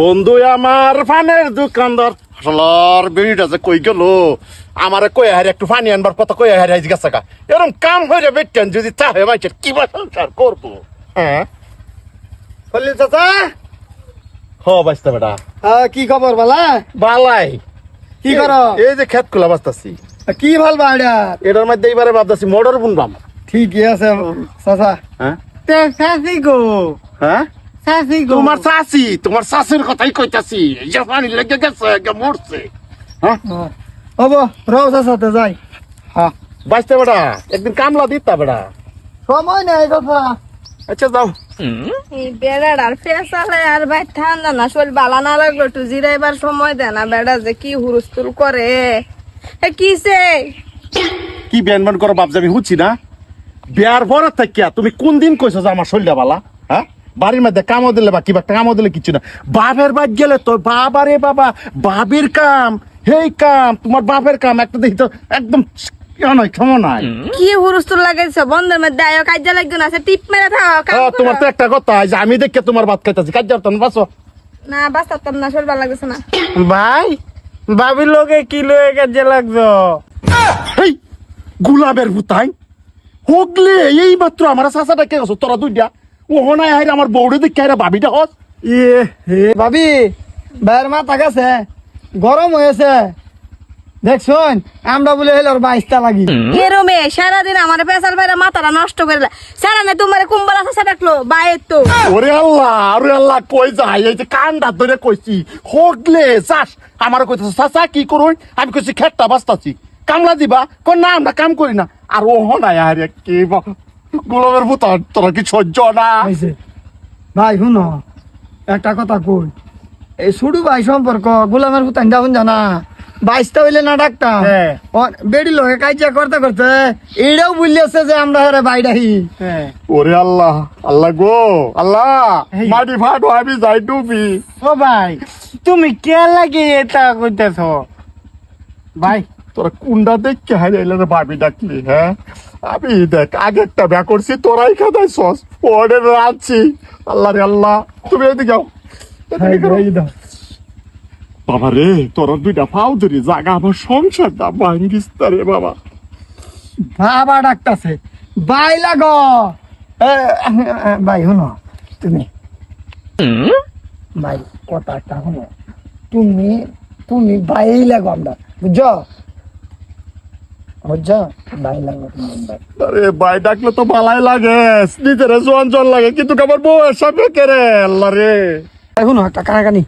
বন্ধু আমার ফানের দোকানদার আসলার বেড়িটা যে কই গেল আমারে কই হারে একটু পানি আনবার কথা কই হারে আইজ গেছে কা এরকম কাম হইরে বেটেন যদি চাহে মাইছে কি বা সংসার করবো। হ্যাঁ খলিল চাচা, হ বাঁচতে বেটা কি খবর বালা? বালাই কি করো? এই যে খেত খোলা বাঁচতাছি কি ভাল বাড়া? এটার মধ্যে এইবারে ভাবতাছি মোটর বুনবাম। ঠিকই আছে চাচা। হ্যাঁ চাচি গো, হ্যাঁ চাচি গো, তোমার চাষির কথাই কইতাছি যে পানি লেগে গেছে মরছে। হ্যাঁ হব রও চাচাতে যাই। হ্যাঁ বাঁচতে বেটা একদিন কামলা দিতা বেটা। সময় নেই চাচা। আচ্ছা যাও। এই বেড়ার আর ফেসালে আর ভাই ঠান্ডা না শরীর বালা না লাগলো একটু জিরাইবার সময় দেয় না। বেড়া যে কি হুরুস্তুল করে কিসে কি ব্যান করো বাপ আমি হুচ্ছি না বিয়ার পরে থাকিয়া তুমি কোন দিন কইছো যে আমার শরীরটা বালা? হ্যাঁ বাড়ির মধ্যে কামও দিলে বা কিবা কামও দিলে কিছু না, বাপের বাদ গেলে তো বাবারে বাবা বাবির কাম হেই কাম তোমার বাপের কাম একটা দেখি তো একদম নয় ক্ষমা নাই। কি হুরুস্তুল লাগাইছো বন্ধের মধ্যে আয়ো কাজে লাগতো না সে টিপ মেরে থাও কাম করো। তোমার তো একটা কথা যে আমি দেখে তোমার ভাত খাইতেছি কাজ যাবো না বাসো না বাঁচতাম না শরীর ভালো লাগতেছে না। ভাই বাবির লোকে কি লয়ে কাজে লাগছো? হেই গুলাবের ভুতাই হোকলে এই মাত্র আমার চাচাটা কে গেছো তোরা দুইটা ও নাই হাইরে আমার বউরে দেখে হাইরে ভাবিটা হস ইয়ে হে ভাবি, ভাইয়ের মাথা গেছে গরম হয়েছে দেখছুন, আমরা বলে হইল বাইশটা লাগি। এরমে সারাদিন আমার পেশাল ভাইরা মাথাটা নষ্ট করে সারা না তোমার কুম্বল আছে ডাকলো বাইরে তো ওরে আল্লাহ কই যাই এই যে কান্দা ধরে কইছি হোকলে চাস আমার কইতেছ চাচা কি করুন আমি কইছি খেটটা বাস্তাছি কামলা দিবা কোন না আমরা কাম করি না আর ও নাই আরে কি গোলামের ভুতা তোরা কি সহ্য না? হয়েছে ভাই শুনো একটা কথা কই, এই শুরু ভাই সম্পর্ক গোলামের পুতান যাবন জানা বাইশটা হইলে না ডাক্তার হ্যাঁ। বেড়ি লোকে কাজা করতে করতে এটাও বুঝলিয়েছে যে আমরা হেরে বাইরাহি। ওরে আল্লাহ গো আল্লাহ মাটি ফাট আমি যাই ডুবি। ও ভাই তুমি কে লাগে এটা কইতেছ? ভাই তোরা কুন্ডা দেখকে হাইরে এলে ভাবি ডাকলি। হ্যাঁ আমি দেখ আগে একটা ব্যা করছি তোরাই খাদাই সস পরে রাখছি। আল্লাহ রে আল্লাহ তুমি এদিকে যাও বাবা রে তোরা দুইটা ফাও ধরি জাগা আমার সংসারটা ভাঙ্গিস রে বাবা। বাবা ডাকতাছে ভাই লাগো ভাই শুনো তুমি ভাই কথা একটা শুনো, তুমি তুমি ভাই লাগো আমরা বুঝছো বুঝছো ভাই লাগো তুমি ভাই। আরে ভাই ডাকলে তো ভালাই লাগে নিজের জন লাগে কিন্তু আমার বউয়ের সামনে কে রে আল্লাহ রে। শুনো একটা কানাকানি